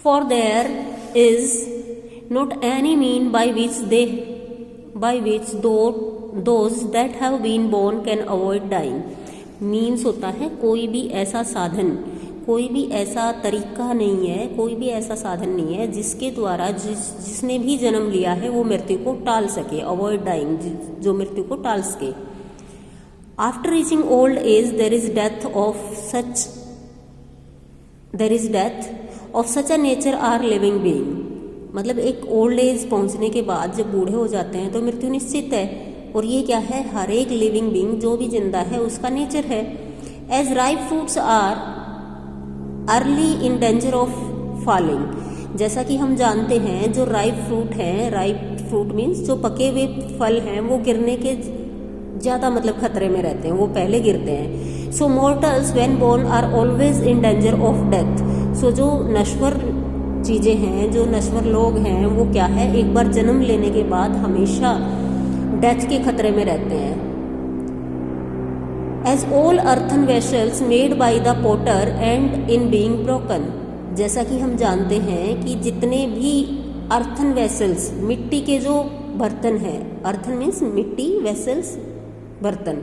For there is not any mean by which those that have been born can avoid dying. Means होता है कोई भी ऐसा साधन, कोई भी ऐसा तरीका नहीं है, कोई भी ऐसा साधन नहीं है जिसके द्वारा जिसने भी जन्म लिया है वो मृत्यु को टाल सके. अवॉइड डाइंग, जो मृत्यु को टाल सके. After reaching old age there is death of such a nature are living being. मतलब एक ओल्ड एज पहुंचने के बाद जब बूढ़े हो जाते हैं तो मृत्यु निश्चित है. और ये क्या है, हर एक लिविंग बीइंग जो भी जिंदा है उसका नेचर है. As ripe fruits are early in danger of falling. जैसा कि हम जानते हैं जो राइप फ्रूट मीन्स जो पके हुए फल हैं वो गिरने के ज़्यादा मतलब खतरे में रहते हैं, वो पहले गिरते हैं. So mortals when born are always in danger of death. So जो नश्वर चीज़ें हैं, जो नश्वर लोग हैं, वो क्या है, एक बार जन्म लेने के बाद हमेशा डेथ के खतरे में रहते हैं. As all earthen vessels made by the potter and in being broken. जैसा कि हम जानते हैं कि जितने भी अर्थन वेसल्स, मिट्टी के जो बर्तन हैं, अर्थन मीन्स मिट्टी, वेसल्स बर्तन,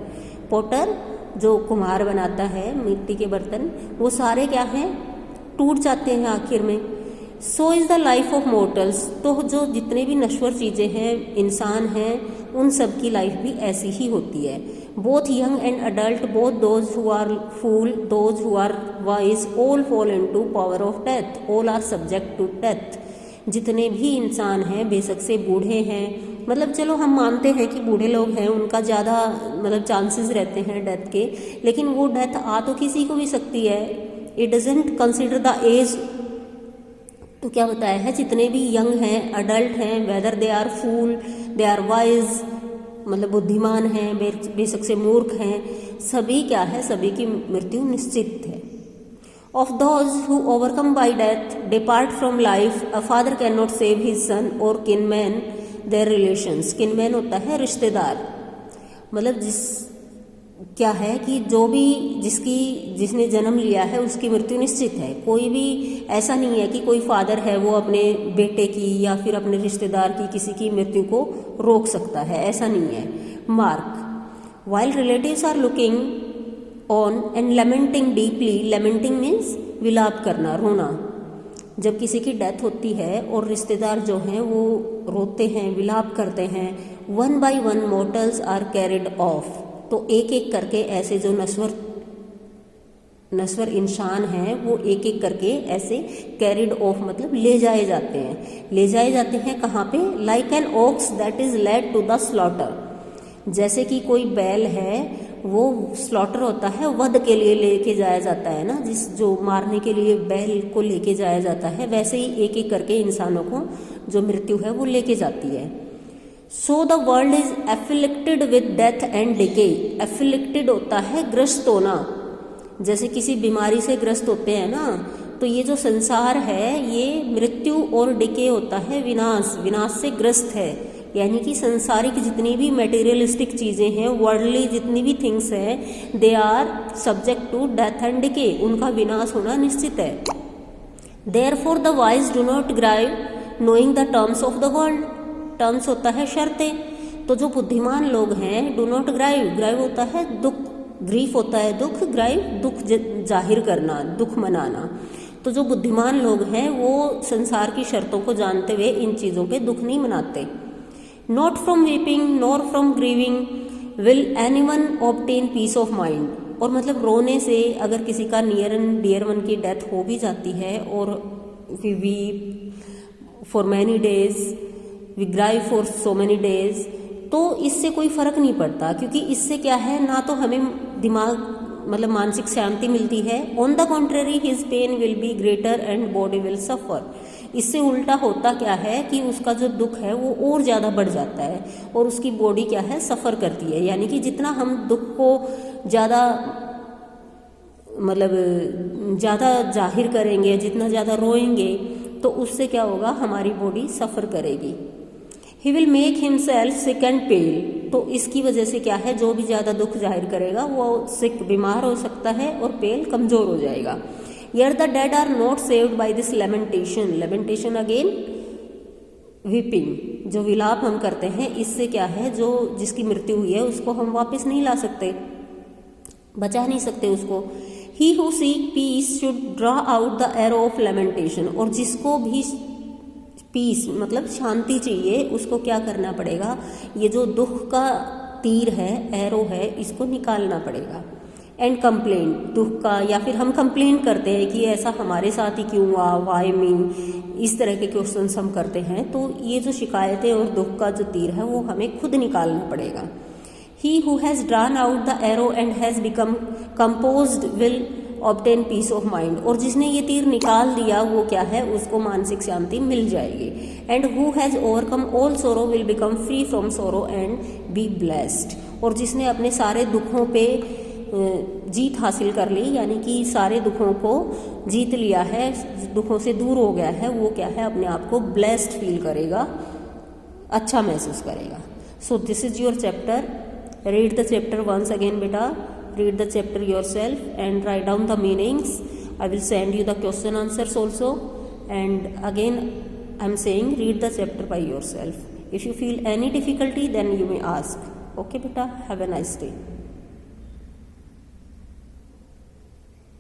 पोटर जो कुम्हार बनाता है मिट्टी के बर्तन, वो सारे क्या हैं, टूट जाते हैं आखिर में. So is the life of mortals. तो जो जितने भी नश्वर चीज़ें हैं, इंसान हैं, उन सब की लाइफ भी ऐसी ही होती है. Both young and adult, both those who are fool, those who are wise, all fall into power of death, all are subject to death. जितने भी इंसान हैं, बेशक से बूढ़े हैं, मतलब चलो हम मानते हैं कि बूढ़े लोग हैं उनका ज़्यादा मतलब चांसेस रहते हैं डेथ के, लेकिन वो डेथ आ तो किसी को भी सकती है. It doesn't consider the age. तो क्या बताया है, जितने भी यंग हैं, अडल्ट हैं, whether they are fool, they are wise, मतलब बुद्धिमान हैं, बेशक से मूर्ख हैं, सभी क्या है, सभी की मृत्यु निश्चित है. Of those who overcome bye death depart from life, a father can not save his son और किनमैन देयर रिलेशंस. किनमैन होता है रिश्तेदार. मतलब क्या है कि जो भी जिसने जन्म लिया है उसकी मृत्यु निश्चित है. कोई भी ऐसा नहीं है कि कोई फादर है वो अपने बेटे की या फिर अपने रिश्तेदार की किसी की मृत्यु को रोक सकता है, ऐसा नहीं है. Mark, while relatives are looking on and lamenting deeply. Lamenting means विलाप करना, रोना. जब किसी की डेथ होती है और रिश्तेदार जो हैं वो रोते हैं, विलाप करते हैं. One by one mortals are carried off. तो एक एक करके ऐसे जो नश्वर इंसान हैं वो एक एक करके ऐसे कैरिड ऑफ मतलब ले जाए जाते हैं. ले जाए जाते हैं कहाँ पे, like an ox that is led to the slaughter. जैसे कि कोई बैल है वो स्लॉटर होता है, वध के लिए लेके जाया जाता है ना, जो मारने के लिए बैल को लेके जाया जाता है, वैसे ही एक एक करके इंसानों को जो मृत्यु है वो लेके जाती है. So the world is afflicted with death and decay. Afflicted होता है ग्रस्त होना, जैसे किसी बीमारी से ग्रस्त होते हैं ना, तो ये जो संसार है ये मृत्यु और डिके होता है विनाश से ग्रस्त है. यानी कि संसारिक जितनी भी मटेरियलिस्टिक चीज़ें हैं, वर्ल्डली जितनी भी थिंग्स हैं, they are subject to death and decay. उनका विनाश होना निश्चित है. Therefore the wise do not grieve knowing the terms of the world. Terms होता है शर्तें. तो जो बुद्धिमान लोग हैं, डू नॉट ग्राइव होता है दुख, ग्रीफ होता है दुख, ग्राइव दुख जाहिर करना, दुख मनाना. तो जो बुद्धिमान लोग हैं वो संसार की शर्तों को जानते हुए इन चीज़ों पे दुख नहीं मनाते. Not from weeping nor from grieving will anyone obtain peace of mind. और मतलब रोने से अगर किसी का नियर एंड डियर वन की डेथ हो भी जाती है और we weep for many days, we grieve for so many days, तो इससे कोई फर्क नहीं पड़ता, क्योंकि इससे क्या है, ना तो हमें दिमाग मतलब मानसिक शांति मिलती है. On the contrary his pain will be greater and body will suffer. इससे उल्टा होता क्या है कि उसका जो दुख है वो और ज़्यादा बढ़ जाता है और उसकी बॉडी क्या है, सफ़र करती है. यानी कि जितना हम दुख को ज़्यादा मतलब ज़्यादा जाहिर करेंगे, जितना ज़्यादा रोएंगे, तो उससे क्या होगा, हमारी बॉडी सफ़र करेगी. He will make himself sick and pale. तो इसकी वजह से क्या है, जो भी ज़्यादा दुख जाहिर करेगा वो सिक, बीमार हो सकता है और पेल, कमज़ोर हो जाएगा. Here the dead are not saved by this lamentation. Lamentation again weeping. जो विलाप हम करते हैं इससे क्या है, जो जिसकी मृत्यु हुई है उसको हम वापस नहीं ला सकते, बचा नहीं सकते उसको. He who seek peace should draw out the arrow of lamentation. और जिसको भी पीस मतलब शांति चाहिए उसको क्या करना पड़ेगा, ये जो दुख का तीर है, एरो है, इसको निकालना पड़ेगा. एंड कंप्लेन, दुख का, या फिर हम कंप्लेन करते हैं कि ऐसा हमारे साथ ही क्यों हुआ, वाई मी, इस तरह के क्वेश्चंस हम करते हैं. तो ये जो शिकायतें और दुख का जो तीर है वो हमें खुद निकालना पड़ेगा. He who has drawn out the arrow and has become composed will obtain peace of mind. और जिसने ये तीर निकाल दिया वो क्या है, उसको मानसिक शांति मिल जाएगी. And who has overcome all sorrow will become free from sorrow and be blessed. और जिसने अपने सारे दुखों पे जीत हासिल कर ली, यानी कि सारे दुखों को जीत लिया है, दुखों से दूर हो गया है, वो क्या है, अपने आप को ब्लेस्ड फील करेगा, अच्छा महसूस करेगा. So this is your chapter. Read the chapter once again beta, read the chapter yourself and write down the meanings. I will send you the question answers also, and again I am saying read the chapter by yourself. If you feel any difficulty then you may ask. Okay beta, have a nice day.